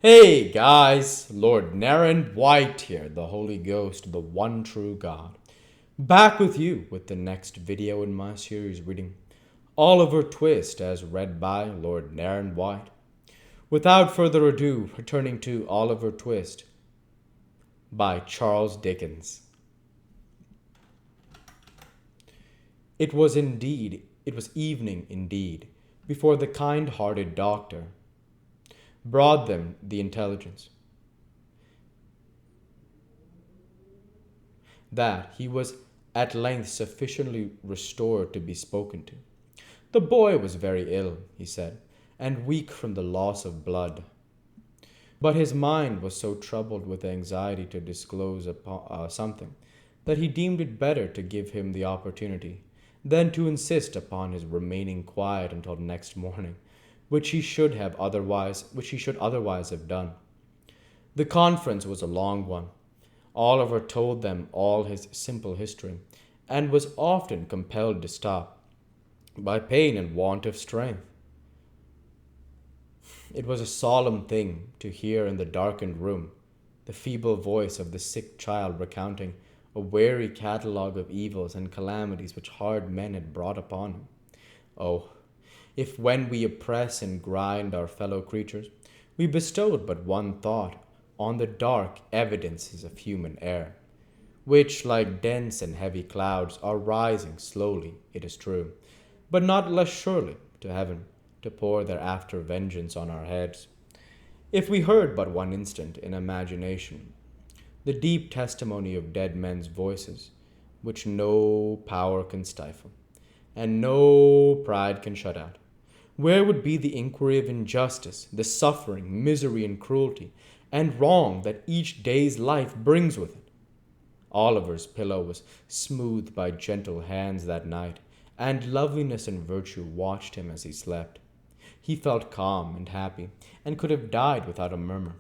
Hey guys, Lord Naren White here, the Holy Ghost, the one true God. Back with you with the next video in my series reading Oliver Twist as read by Lord Naren White. Without further ado, returning to Oliver Twist by Charles Dickens. It was evening indeed, before the kind-hearted doctor brought them the intelligence that he was at length sufficiently restored to be spoken to. The boy was very ill, he said, and weak from the loss of blood. But his mind was so troubled with anxiety to disclose something that he deemed it better to give him the opportunity than to insist upon his remaining quiet until next morning, which he should otherwise have done. The conference was a long one. Oliver told them all his simple history, and was often compelled to stop by pain and want of strength. It was a solemn thing to hear in the darkened room the feeble voice of the sick child recounting a weary catalogue of evils and calamities which hard men had brought upon him. Oh, if when we oppress and grind our fellow creatures, we bestowed but one thought on the dark evidences of human error, which, like dense and heavy clouds, are rising slowly, it is true, but not less surely, to heaven, to pour their after vengeance on our heads. If we heard but one instant in imagination the deep testimony of dead men's voices, which no power can stifle, and no pride can shut out, where would be the inquiry of injustice, the suffering, misery, and cruelty, and wrong that each day's life brings with it? Oliver's pillow was smoothed by gentle hands that night, and loveliness and virtue watched him as he slept. He felt calm and happy, and could have died without a murmur.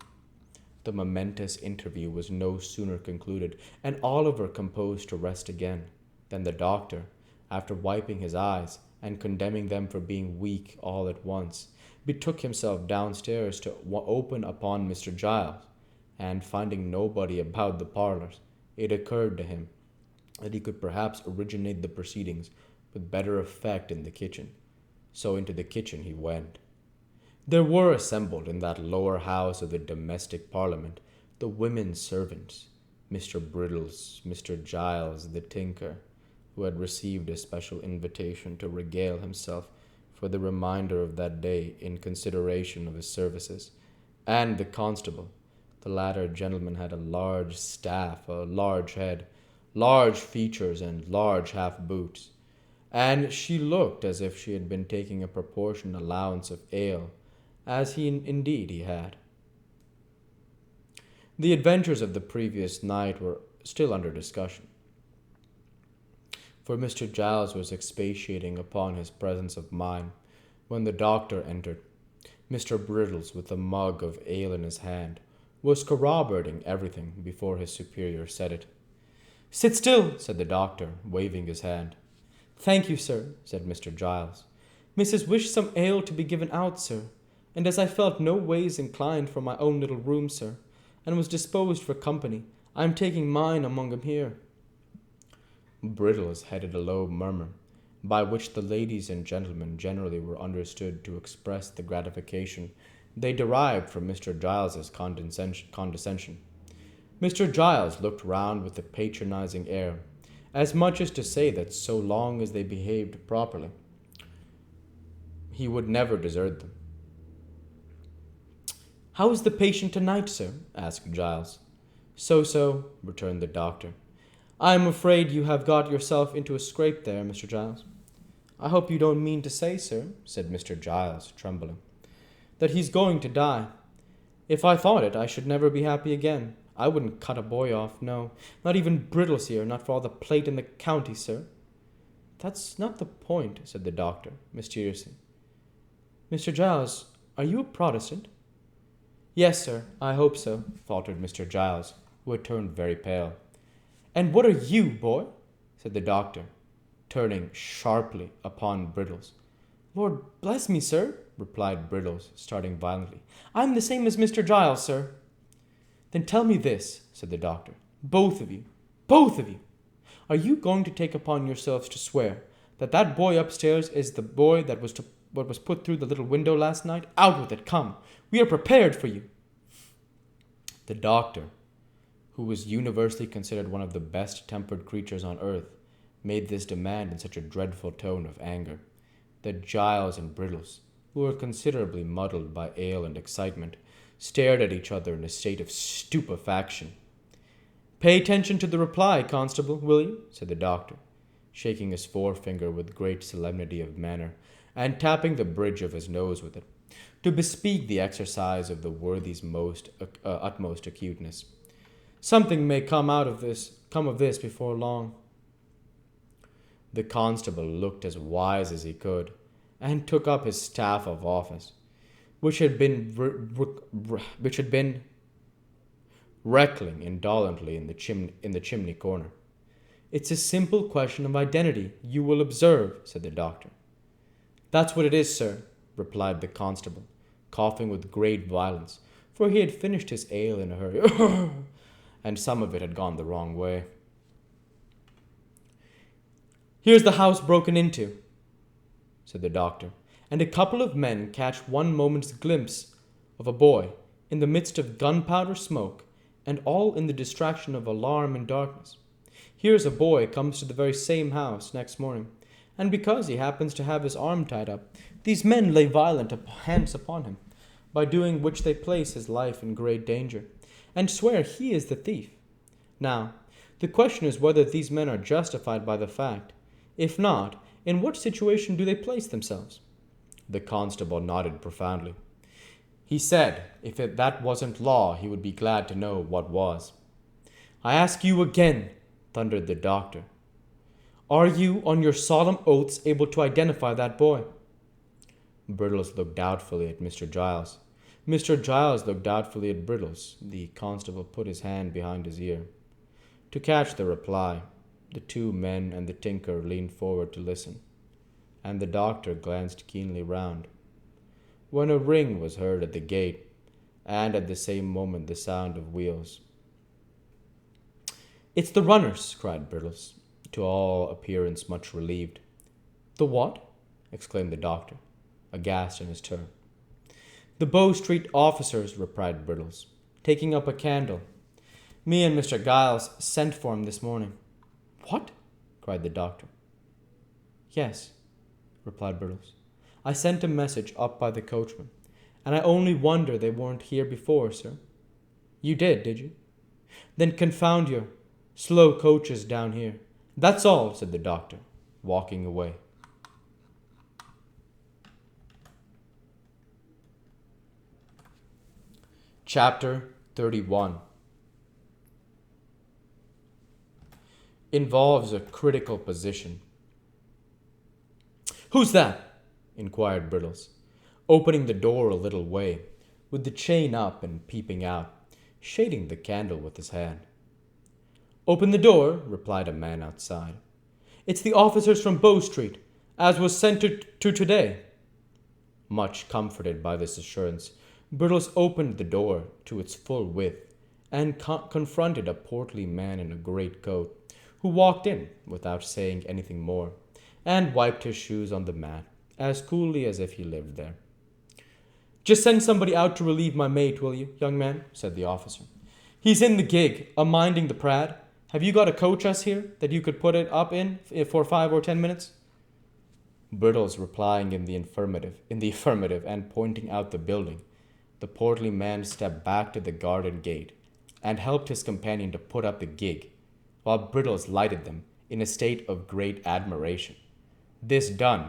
The momentous interview was no sooner concluded, and Oliver composed to rest again, than the doctor, after wiping his eyes, and condemning them for being weak all at once, betook himself downstairs to open upon Mr. Giles, and finding nobody about the parlors, it occurred to him that he could perhaps originate the proceedings with better effect in the kitchen. So into the kitchen he went. There were assembled in that lower house of the domestic parliament the women servants, Mr. Brittles, Mr. Giles, the tinker, who had received a special invitation to regale himself for the remainder of that day in consideration of his services, and the constable. The latter gentleman had a large staff, a large head, large features, and large half boots, and she looked as if she had been taking a proportioned allowance of ale, as indeed he had. The adventures of the previous night were still under discussion, for Mr. Giles was expatiating upon his presence of mind when the doctor entered. Mr. Brittles, with a mug of ale in his hand, was corroborating everything before his superior said it. "Sit still," said the doctor, waving his hand. "Thank you, sir," said Mr. Giles. "Mrs. wished some ale to be given out, sir, and as I felt no ways inclined for my own little room, sir, and was disposed for company, I am taking mine among 'em here." Brittles headed a low murmur, by which the ladies and gentlemen generally were understood to express the gratification they derived from Mr. Giles's condescension. Mr. Giles looked round with a patronizing air, as much as to say that so long as they behaved properly, he would never desert them. "How is the patient tonight, sir?" asked Giles. "So," returned the doctor. "I am afraid you have got yourself into a scrape there, Mr. Giles." "I hope you don't mean to say, sir," said Mr. Giles, trembling, "that he's going to die. If I thought it, I should never be happy again. I wouldn't cut a boy off, no, not even Brittles here, not for all the plate in the county, sir." "That's not the point," said the doctor, mysteriously. "Mr. Giles, are you a Protestant?" "Yes, sir, I hope so," faltered Mr. Giles, who had turned very pale. "And what are you, boy?" said the doctor, turning sharply upon Brittles. Lord bless me, sir, replied Brittles, starting violently. I'm the same as Mr. Giles, sir. Then tell me this, said the doctor. Both of you, are you going to take upon yourselves to swear that that boy upstairs is the boy what was put through the little window last night? Out with it, come. We are prepared for you. The doctor, who was universally considered one of the best-tempered creatures on earth, made this demand in such a dreadful tone of anger that Giles and Brittles, who were considerably muddled by ale and excitement, stared at each other in a state of stupefaction. Pay attention to the reply, constable, will you? Said the doctor, shaking his forefinger with great solemnity of manner, and tapping the bridge of his nose with it, to bespeak the exercise of the worthy's utmost acuteness. Something may come of this before long. The constable looked as wise as he could, and took up his staff of office, which had been reckling indolently in the chimney corner. It's a simple question of identity, you will observe, said the doctor. That's what it is, sir, replied the constable, coughing with great violence, for he had finished his ale in a hurry, and some of it had gone the wrong way. Here's the house broken into, said the doctor, and a couple of men catch one moment's glimpse of a boy in the midst of gunpowder smoke, and all in the distraction of alarm and darkness. Here's a boy comes to the very same house next morning, and because he happens to have his arm tied up, these men lay violent hands upon him, by doing which they place his life in great danger, and swear he is the thief. Now, the question is whether these men are justified by the fact. If not, in what situation do they place themselves? The constable nodded profoundly. He said that wasn't law, he would be glad to know what was. I ask you again, thundered the doctor. Are you, on your solemn oaths, able to identify that boy? Brittles looked doubtfully at Mr. Giles. Mr. Giles looked doubtfully at Brittles. The constable put his hand behind his ear. To catch the reply, the two men and the tinker leaned forward to listen, and the doctor glanced keenly round, when a ring was heard at the gate, and at the same moment the sound of wheels. It's the runners, cried Brittles, to all appearance much relieved. The what? Exclaimed the doctor, aghast in his turn. The Bow Street officers, replied Brittles, taking up a candle. Me and Mr. Giles sent for him this morning. What? Cried the doctor. Yes, replied Brittles. I sent a message up by the coachman, and I only wonder they weren't here before, sir. You did you? Then confound your slow coaches down here. That's all, said the doctor, walking away. Chapter 31 involves a critical position. Who's that? Inquired Brittles, opening the door a little way, with the chain up and peeping out, shading the candle with his hand. Open the door, replied a man outside. It's the officers from Bow Street, as was sent to today. Much comforted by this assurance, Brittles opened the door to its full width, and confronted a portly man in a great coat, who walked in without saying anything more, and wiped his shoes on the mat, as coolly as if he lived there. Just send somebody out to relieve my mate, will you, young man? Said the officer. He's in the gig, a-minding the prad. Have you got a coach us here, that you could put it up in for 5 or 10 minutes? Brittles replying in the affirmative, and pointing out the building, the portly man stepped back to the garden gate, and helped his companion to put up the gig, while Brittles lighted them in a state of great admiration. This done,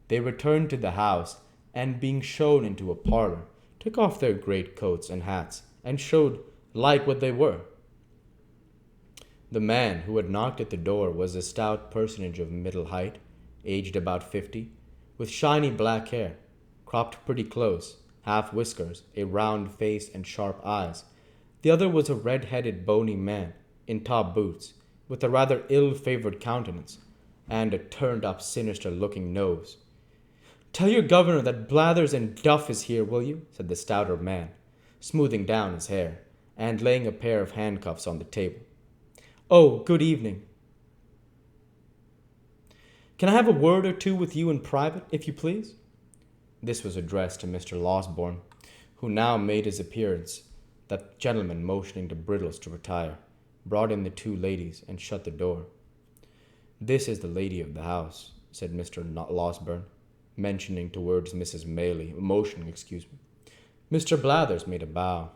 they returned to the house, and being shown into a parlor, took off their great coats and hats, and showed like what they were. The man who had knocked at the door was a stout personage of middle height, aged about 50, with shiny black hair, cropped pretty close, half whiskers, a round face, and sharp eyes. The other was a red-headed, bony man, in top boots, with a rather ill-favored countenance, and a turned-up, sinister-looking nose. Tell your governor that Blathers and Duff is here, will you? Said the stouter man, smoothing down his hair and laying a pair of handcuffs on the table. Oh, good evening. Can I have a word or two with you in private, if you please? This was addressed to Mr. Losborne, who now made his appearance. That gentleman, motioning to Brittles to retire, brought in the two ladies and shut the door. This is the lady of the house, said Mr. Losborne, motioning, excuse me. Mr. Blathers made a bow.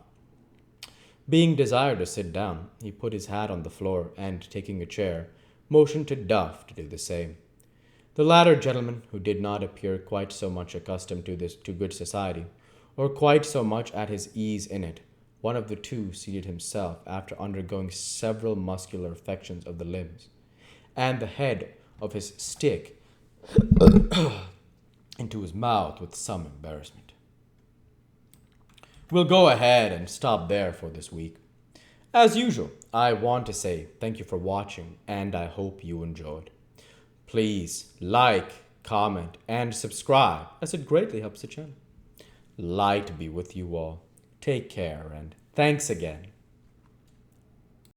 Being desired to sit down, he put his hat on the floor and, taking a chair, motioned to Duff to do the same. The latter gentleman, who did not appear quite so much accustomed to good society, or quite so much at his ease in it, one of the two seated himself after undergoing several muscular affections of the limbs, and the head of his stick into his mouth with some embarrassment. We'll go ahead and stop there for this week. As usual, I want to say thank you for watching, and I hope you enjoyed. Please like, comment, and subscribe, as it greatly helps the channel. Light be with you all. Take care, and thanks again.